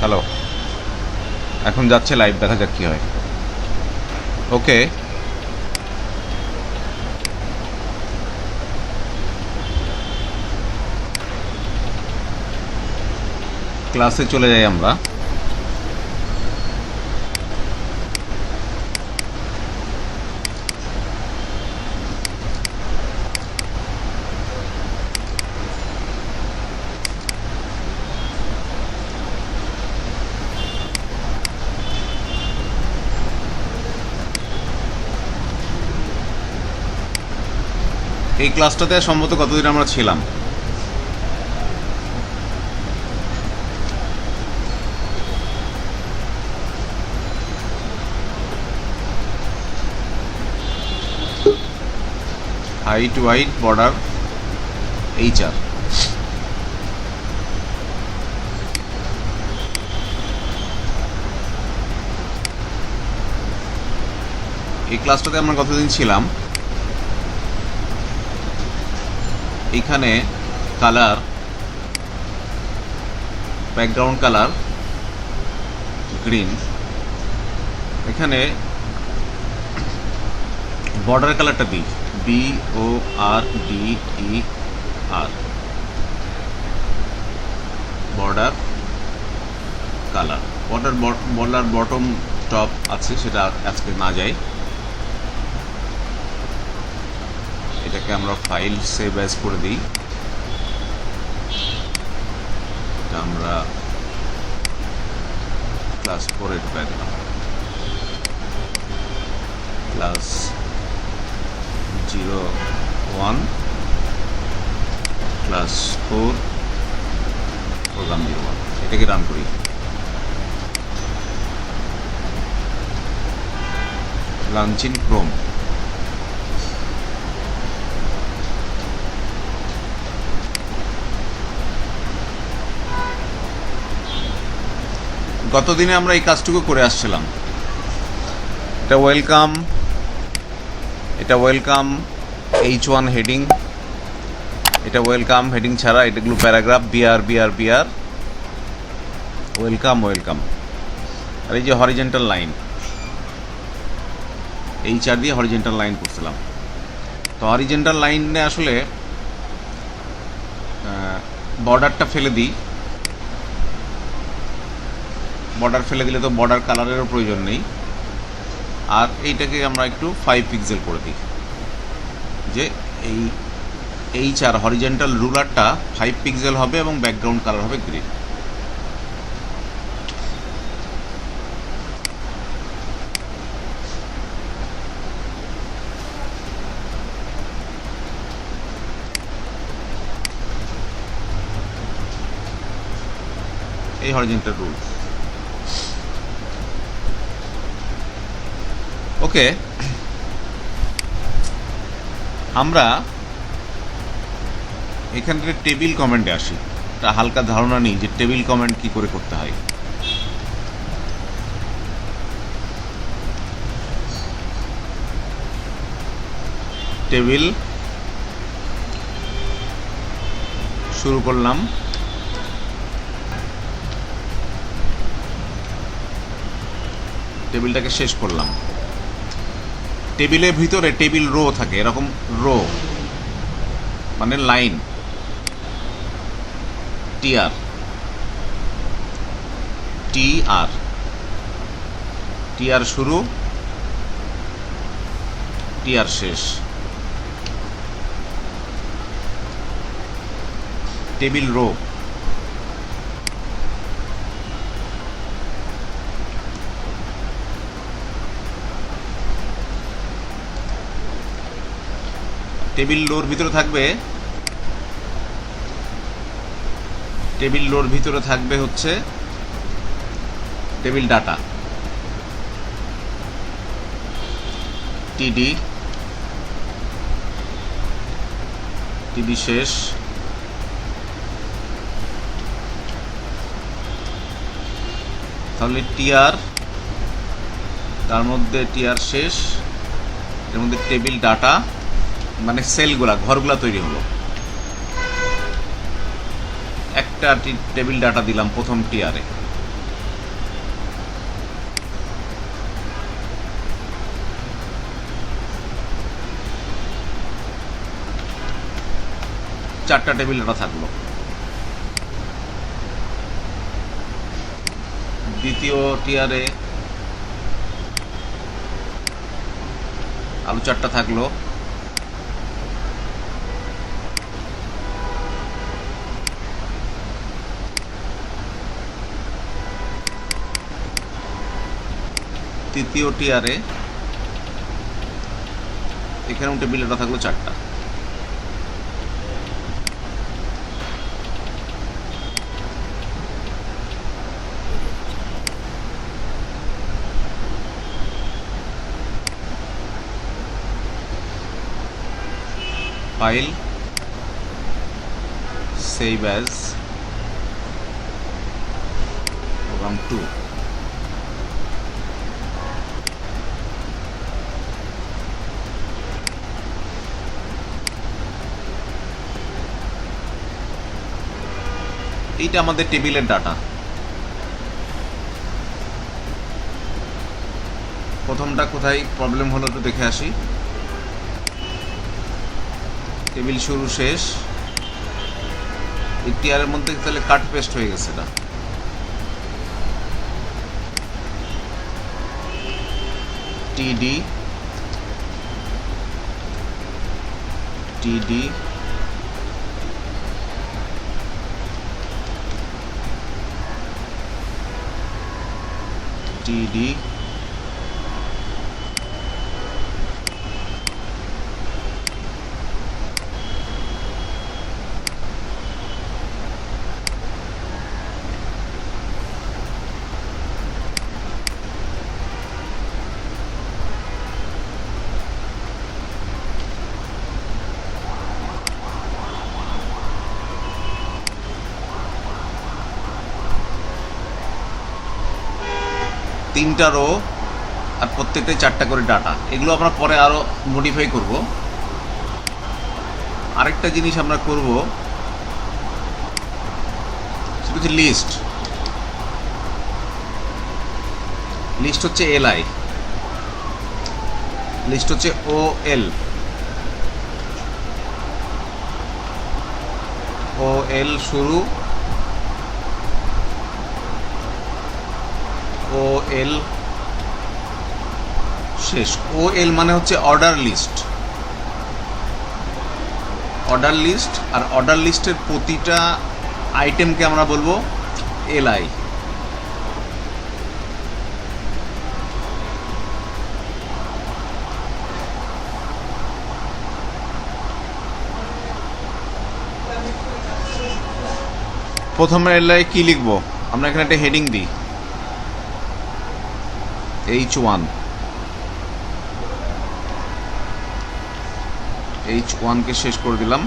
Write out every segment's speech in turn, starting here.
Hello, এখন যাচ্ছে live, দেখা যাক কি হয়। ওকে, ক্লাসে চলে যাই আমরা। এই ক্লাসটাতে সম্ভবত কতদিন আমরা ছিলাম, হাইট ওয়াইড বর্ডার HR। এই ক্লাসটাতে আমরা কতদিন ছিলাম, এখানে কালার, ব্যাকগ্রাউন্ড কালার গ্রিন, এখানে বর্ডার কালারটা দিই BORDER, border colour. Border bottom top আছে, সেটা আজকে না যায়। এটাকে আমরা ফাইল সেভ অ্যাজ করে দিই। এটা আমরা ক্লাস 4-এ ঢুকাই দিলাম, ক্লাস 01 ক্লাস 4 প্রোগ্রাম 01। এটাকে রান করি। Launch in Chrome. গতদিনে আমরা এই কাজটুকু করে আসছিলাম। এটা ওয়েলকাম, এটা ওয়েলকাম H1 হেডিং, এটা ওয়েলকাম হেডিং ছাড়া, এটাগুলো প্যারাগ্রাফ BR ওয়েলকাম ওয়েলকাম। আর এই যে হরিজেন্টাল লাইন, HR দিয়ে হরিজেন্টাল লাইন করছিলাম। তো হরিজেন্টাল লাইনে আসলে বর্ডারটা ফেলে দিই। বর্ডার ফেলে দিলে তো বর্ডার কালারেরও প্রয়োজন নেই। আর এইটাকে আমরা একটু 5 পিক্সেল করে দিই, যে এই HR হরিজেন্টাল রুলারটা 5 পিক্সেল হবে এবং ব্যাকগ্রাউন্ড কালার হবে গ্রিন। এই হরিজেন্টাল রুল। ওকে, আমরা এখান থেকে টেবিল কমেন্টে আসি। একটা হালকা ধারণা নিই যে টেবিল কমেন্ট কি করে করতে হয়। টেবিল শুরু করলাম, টেবিলটাকে শেষ করলাম। টেবিলের ভিতরে টেবিল রো থাকে, এরকম রো মানে লাইন, TR শুরু, TR শেষ। Table row. টেবিল লোর ভিতরে থাকবে, হচ্ছে টেবিল ডাটা, TD শেষ, তাহলে TR, তার মধ্যে TR শেষ, এর মধ্যে টেবিল ডাটা মানে সেলগুলা, ঘরগুলা তৈরি হলো। একটা টেবিল ডাটা দিলাম প্রথম টিআরে, 4টা টেবিল ডাটা থাকলো। দ্বিতীয় টিয়ারে আলু 4টা থাকলো। তৃতীয় টিয়ারে এখানেও টেবিল ডাটা থাকলো 4টা। File, save as, program 2। এইটা আমাদের টেবিলের ডাটা। প্রথমটা কোথায় প্রবলেম হলো একটু দেখে আসি। টেবিল শুরু শেষ, এই টিয়ারের মধ্যে তাহলে কাট পেস্ট হয়ে গেছে। এটা টিডি টিডি টিডি তিনটা রো আর প্রত্যেকটাই 4টা করে ডাটা। এগুলো আমরা পরে আরো মডিফাই করব। আরেকটা জিনিস আমরা করব, সেটা হচ্ছে লিস্ট। লিস্ট হচ্ছে এলআই, লিস্ট হচ্ছে ওএল। ওএল শুরু, ওএল শেষ। ওএল মানে হচ্ছে অর্ডার লিস্ট। অর্ডার লিস্ট, আর অর্ডার লিস্টের প্রতিটা আইটেমকে আমরা বলবো এলআই। প্রথমে এলআই কি লিখবো আমরা? এখানে একটা হেডিং দিই, H1। H1 কে শেষ করে দিলাম।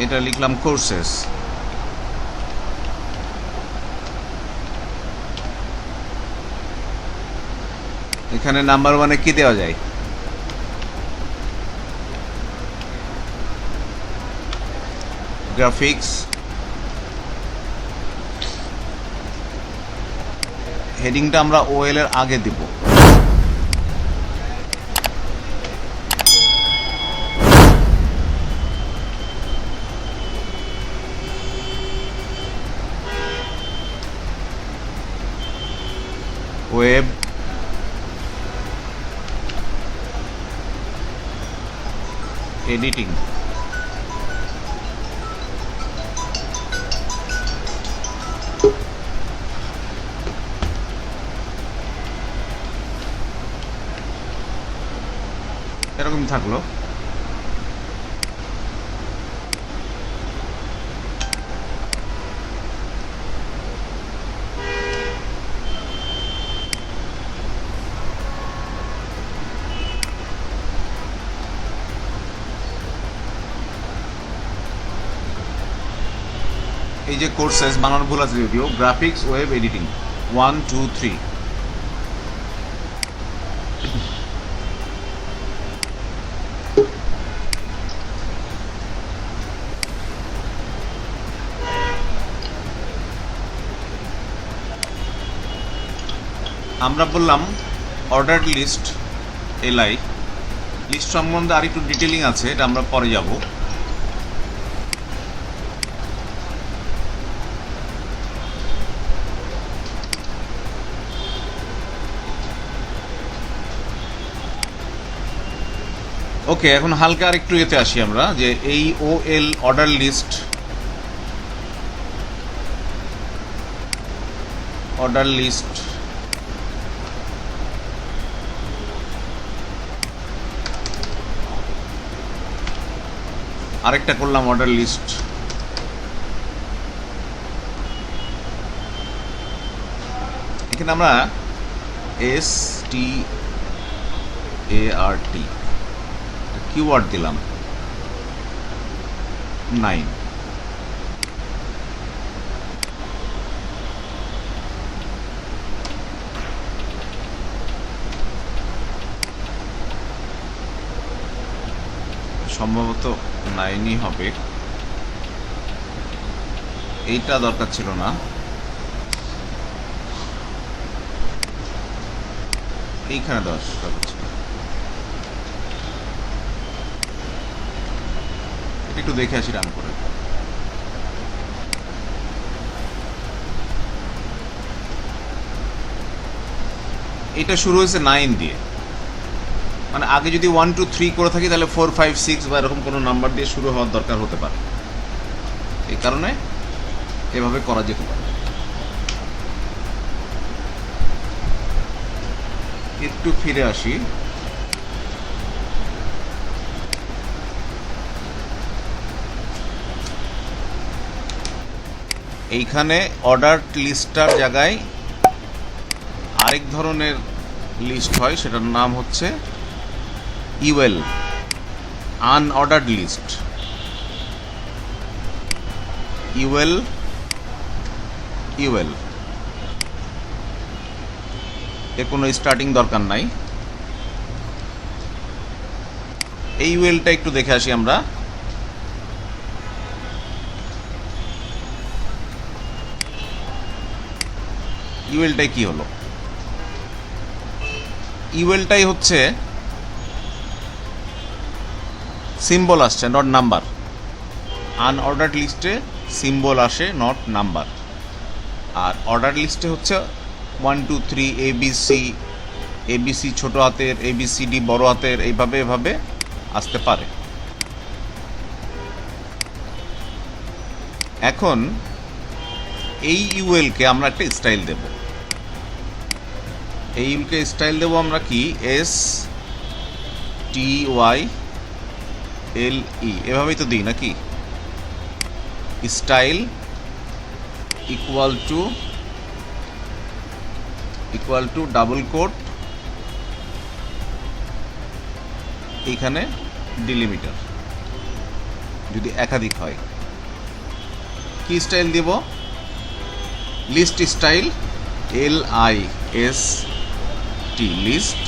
এটা লিখলাম কোর্সেস। এখানে নাম্বার 1-এ কি দেওয়া যায়? গ্রাফিক্স। হেডিংটা আমরা ওএল এর আগে দিব। Web editing. এরকম থাকলো। এই যে কোর্সেস বানানোর ভুল আছে যদিও, গ্রাফিক্স ওয়েব এডিটিং 1 2 3। আমরা বললাম অর্ডার লিস্ট এলআই, লিস্ট সম্বন্ধে আর একটু ডিটেলিং আছে, এটা আমরা পরে যাব। ওকে, এখন হালকা আর একটু এতে আসি আমরা, যে এই OL অর্ডার লিস্ট, আরেকটা করলাম অর্ডার লিস্ট, এখানে আমরা START কিওয়ার্ড দিলাম 9। সম্ভবত 9ই হবে, এইটা দরকার ছিল না। এইখানে 10 দরকার ছিল, একটু দেখে আসি রান করে। এটা শুরু হয়েছে 9 দিয়ে, মানে আগে যদি 1 2 3 করে থাকি তাহলে 4 5 6 বা এরকম কোনো নাম্বার দিয়ে শুরু হওয়ার দরকার হতে পারে, এই কারণে এভাবে করা যেতে পারে। একটু ফিরে আসি, এইখানে অর্ডার লিস্টটার জায়গায় আরেক ধরনের লিস্ট হয়, সেটার নাম হচ্ছে UL, আনঅর্ডার্ড লিস্ট। UL এর কোনো স্টার্টিং দরকার নাই। এই ULটা একটু দেখে আসি আমরা। ULটাই কি হলো? ULটাই হচ্ছে সিম্বল আসছে, নট নাম্বার। আনঅর্ডার্ড লিস্টে সিম্বল আসে, নট নাম্বার। আর অর্ডার লিস্টে হচ্ছে 1 2 3 ABC ছোট হাতের, ABCD বড় হাতের, এভাবে আসতে পারে। এখন এই ULকে আমরা একটা স্টাইল দেব। এই ULকে স্টাইল দেব আমরা কি, STYLE, এভাবেই তো দিই নাকি? Style equal to double quote, এইখানে ডিলিমিটার যদি একাধিক হয়। কি স্টাইল দেব? List style, LIST, list,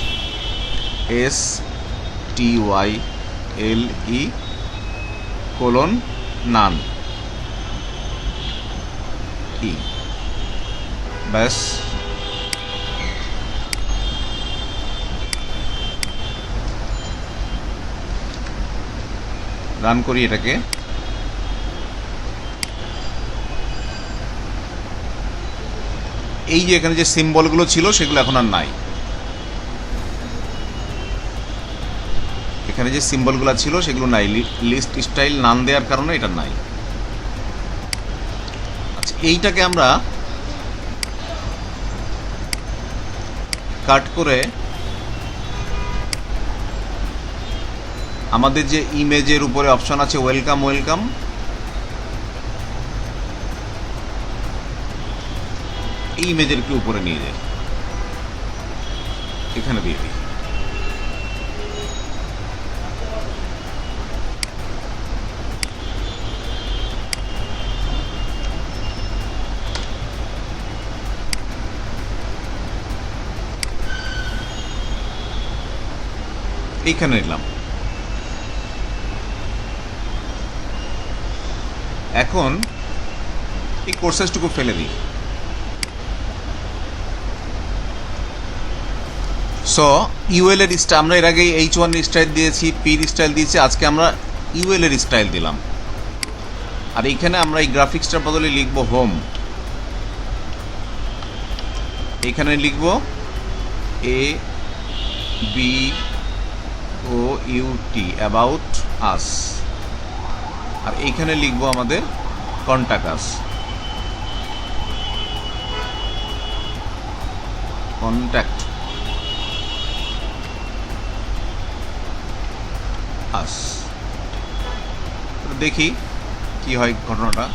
STYLE colon none, ব্যাস। রান করি এটাকে। এই যে এখানে যে সিম্বলগুলো ছিল সেগুলো এখন আর নাই। এখানে যে সিম্বলগুলো ছিল সেগুলো নাই, লিস্ট স্টাইল নাম দেওয়ার কারণে এটা নাই। আচ্ছা, এইটাকে আমরা কাট করে আমাদের যে ইমেজের উপরে অপশন আছে ওয়েলকাম, এই ইমেজের একটু উপরে নিয়ে যাই, এখানে দিয়ে দিই। এইখানে নিলাম। এখন এই কোর্সেসটুকু ফেলে দিই। সো ইউএল এর স্টাইল, আমরা এর আগে H1 এর স্টাইল দিয়েছি, পির স্টাইল দিয়েছি, আজকে আমরা ইউএল এর স্টাইল দিলাম। আর এইখানে আমরা এই গ্রাফিক্সটার বদলে লিখব হোম, এখানে লিখব ABOUT অ্যাবাউট আস, আর এইখানে লিখব আমাদের কন্টাক্ট আস, কন্ট্যাক্ট আস। দেখি কি হয় ঘটনাটা।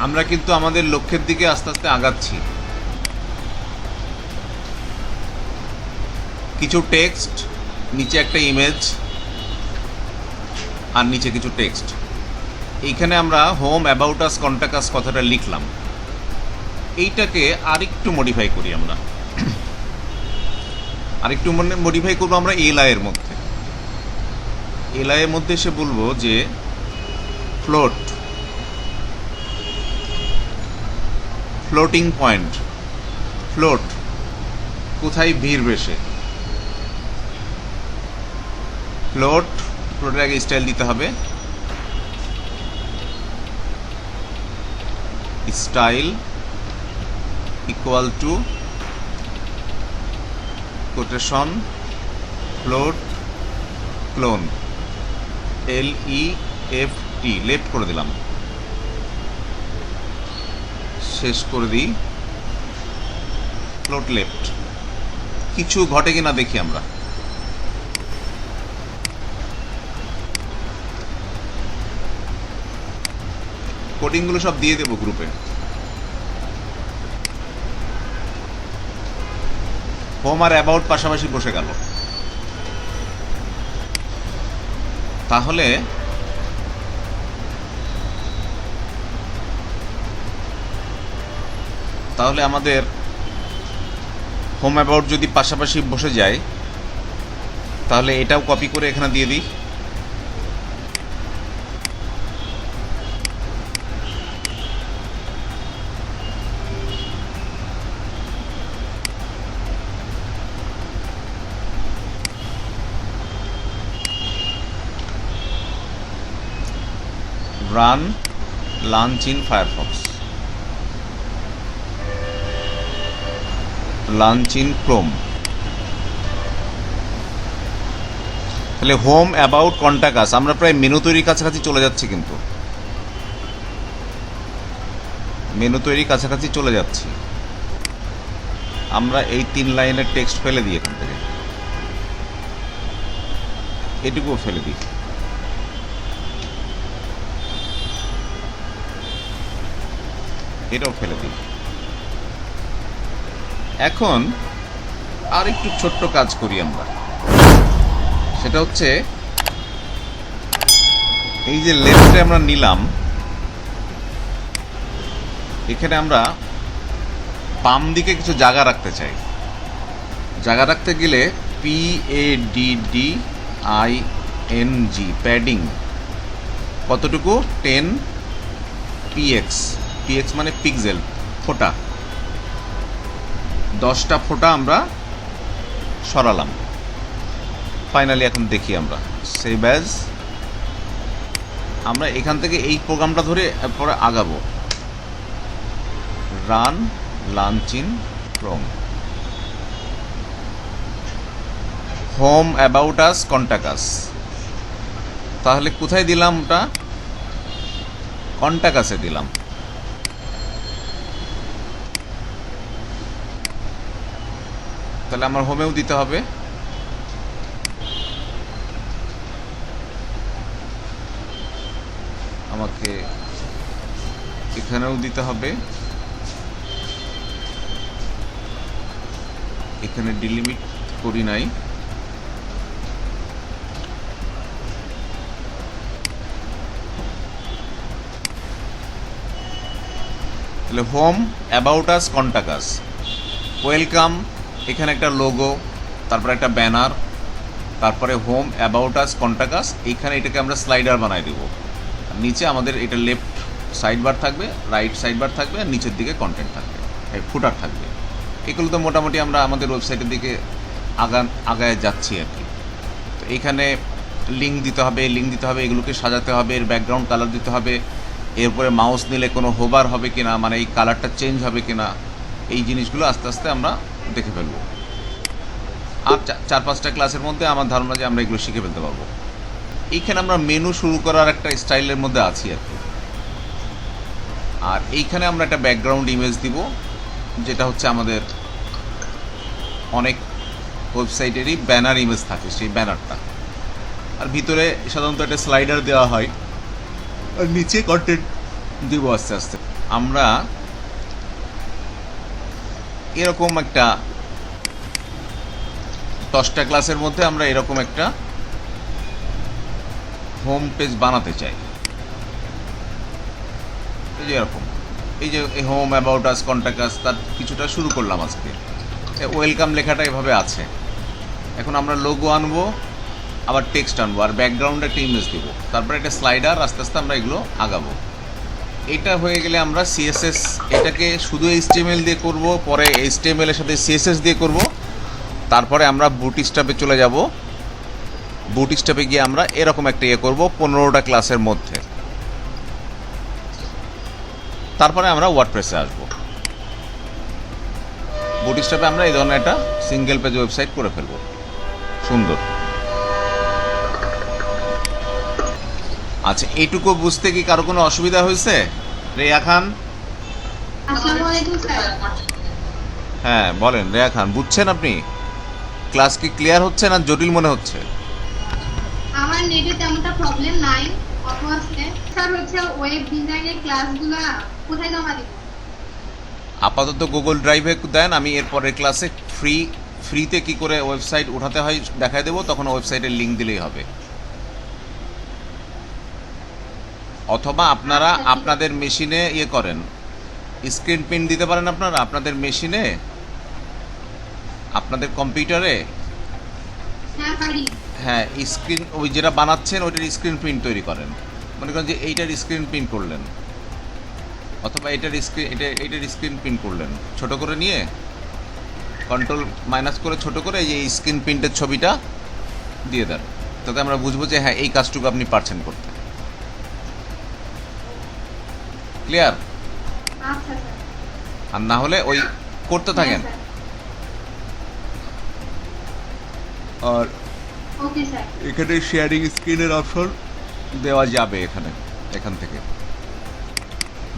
আমরা কিন্তু আমাদের লক্ষ্যের দিকে আস্তে আস্তে আগাচ্ছি। কিছু টেক্সট, নিচে একটা ইমেজ, আর নিচে কিছু টেক্সট। এইখানে আমরা home about us contact us কথাটা লিখলাম, এইটাকে আরেকটু মডিফাই করি আমরা, আরেকটু মডিফাই করবো আমরা এলআই এর মধ্যে। এলআই এর মধ্যে এসে বলবো যে ফ্লোট, ফ্লোটিং পয়েন্ট, ফ্লোট কোথায় ভিড় বেশি, ফ্লোট, ফ্লোটের আগে স্টাইল দিতে হবে, style equal two quotation float clone, LEFT, left করে দিলাম, শেষ করে দিই ফ্লোট লেফট। কিছু ঘটে কিনা দেখি আমরা। কোডিংগুলো সব দিয়ে দেবো গ্রুপে। হোম আর অ্যাবাউট পাশাপাশি বসে গেল, তাহলে আমাদের হোম অ্যাবাউট যদি পাশাপাশি বসে যায়, তাহলে এটাও কপি করে এখানে দিয়ে দিই। Run lunch in Firefox, lunch in Chrome. তাহলে হোম অ্যাবাউট কন্ট্যাক্ট আস, আমরা প্রায় মেনু তৈরির কাছাকাছি চলে যাচ্ছি, কিন্তু মেনু তৈরির কাছাকাছি চলে যাচ্ছি। আমরা এই 3 লাইনের টেক্সট ফেলে দিই, এখান থেকে এটুকুও ফেলে দিই, এটাও ফেলে দিই। এখন আর একটু ছোট্ট কাজ করি আমরা, সেটা হচ্ছে এই যে লেফটে আমরা নিলাম, এখানে আমরা বাম দিকে কিছু জায়গা রাখতে চাই। জায়গা রাখতে গেলে PADDING, প্যাডিং কতটুকু, 10 px, px মানে পিক্সেল, ফোঁটা, 10টা ফোঁটা আমরা সরালাম। ফাইনালি এখন দেখি আমরা সেভ অ্যাজ, আমরা এখান থেকে এই প্রোগ্রামটা ধরে পরে আগাবো। Run lunch in Chrome, home about us contact us. তাহলে কোথায় দিলাম ওটা, কন্ট্যাক্ট আসে দিলাম। তাহলে আমার হোমেও দিতে হবে, আমাকে এখানেও দিতে হবে, এখানে ডিলিমিট করি নাই, তাহলে home about us contact us, welcome, এখানে একটা লোগো, তারপরে একটা ব্যানার, তারপরে home about us contact us, এইখানে এটাকে আমরা স্লাইডার বানাই দেব। নিচে আমাদের এটা লেফট সাইড বার থাকবে, রাইট সাইড বার থাকবে, আর নিচের দিকে কন্টেন্ট থাকবে, ফুটার থাকবে। এগুলো তো মোটামুটি আমরা আমাদের ওয়েবসাইটের দিকে আগায় যাচ্ছি আর কি। তো এইখানে লিঙ্ক দিতে হবে, এগুলোকে সাজাতে হবে, এর ব্যাকগ্রাউন্ড কালার দিতে হবে, এরপরে মাউস নিলে কোনো হোভার হবে কিনা, মানে এই কালারটা চেঞ্জ হবে কিনা, এই জিনিসগুলো আস্তে আস্তে আমরা দেখে ফেলবো। আর 4-5টা ক্লাসের মধ্যে আমার ধারণা যে আমরা এগুলো শিখে ফেলতে পারবো। এইখানে আমরা মেনু শুরু করার একটা স্টাইলের মধ্যে আছি আর কি। আর এইখানে আমরা একটা ব্যাকগ্রাউন্ড ইমেজ দিব, যেটা হচ্ছে আমাদের অনেক ওয়েবসাইটেরই ব্যানার ইমেজ থাকে, সেই ব্যানারটা। আর ভিতরে সাধারণত একটা স্লাইডার দেওয়া হয়, আর নিচে কন্টেন্ট দিব আস্তে আস্তে। আমরা এরকম একটা 10টা ক্লাসের মধ্যে আমরা এরকম একটা হোম পেজ বানাতে চাই। এই যে এরকম, এই যে home, about us, contact us, তার কিছুটা শুরু করলাম আজকে। ওয়েলকাম লেখাটা এভাবে আছে। এখন আমরা লোগো আনবো, আবার টেক্সট আনবো, আর ব্যাকগ্রাউন্ডে একটা ইমেজ দিব, তারপরে একটা স্লাইডার, আস্তে আস্তে আমরা এগুলো আগাবো। এটা হয়ে গেলে আমরা সিএসএস, এটাকে শুধু HTML দিয়ে করব, পরে HTML এর সাথে CSS দিয়ে করব, তারপরে আমরা বুটস্ট্র্যাপে চলে যাব। বুটস্ট্র্যাপে গিয়ে আমরা এরকম একটা করব 15টা ক্লাসের মধ্যে। তারপরে আমরা ওয়ার্ডপ্রেসে আসব। বুটস্ট্র্যাপে আমরা এই ধরনের একটা সিঙ্গেল পেজ ওয়েবসাইট করে ফেলব, সুন্দর। আচ্ছা, এইটুকু বুঝতে কি কারো কোনো অসুবিধা হয়েছে? রেয়া খান, আসসালামু আলাইকুম স্যার। হ্যাঁ বলেন রেয়া খান, বুঝছেন আপনি? ক্লাস কি ক্লিয়ার হচ্ছে না জটিল মনে হচ্ছে? আমার নেটে তেমনটা প্রবলেম নাই, অত আছে স্যার। হচ্ছে ওয়েব ডিজাইনের ক্লাসগুলো কোথায় জমা দিব? আপাতত গুগল ড্রাইভে দেন, আমি এর পরের ক্লাসে ফ্রিতে কি করে ওয়েবসাইট উঠাতে হয় দেখায় দেবো, তখন ওয়েবসাইটের লিঙ্ক দিলেই হবে। অথবা আপনারা আপনাদের মেশিনে করেন, স্ক্রিন প্রিন্ট দিতে পারেন আপনারা আপনাদের মেশিনে, আপনাদের কম্পিউটারে। হ্যাঁ পারি। হ্যাঁ, স্ক্রিন, ওই যেটা বানাচ্ছেন ওইটার স্ক্রিন প্রিন্ট তৈরি করেন। মনে করেন যে এইটার স্ক্রিন প্রিন্ট করলেন, অথবা এইটার স্ক্রিন প্রিন্ট করলেন, ছোট করে নিয়ে কন্ট্রোল মাইনাস করে ছোট করে এই স্ক্রিন প্রিন্টের ছবিটা দিয়ে দেন, তাতে আমরা বুঝবো যে হ্যাঁ এই কাজটুকু আপনি পারছেন করতে। ক্লিয়ার? আচ্ছা স্যার। আর না হলে ওই করতে থাকেন। হ্যাঁ, আর ওকে স্যার। এখানে শেয়ারিং স্ক্রিনের অপশন দেওয়া যাবে, এখান থেকে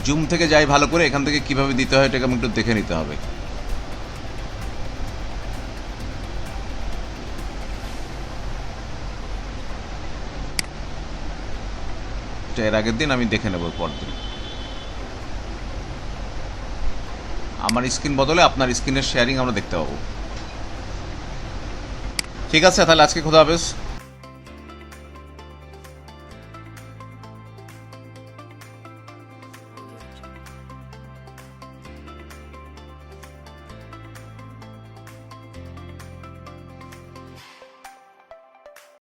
জুম থেকে যাই ভালো করে, এখান থেকে কিভাবে দিতে হয় এটাকে আমি একটু দেখে নিতে হবে। এর আগের দিন আমি দেখে নেব, পরদিন আমার স্ক্রিন বদলে আপনার স্ক্রিনের শেয়ারিং আমরা দেখতে পাবো। ঠিক আছে, তাহলে আজকে খোদা হাফেজ।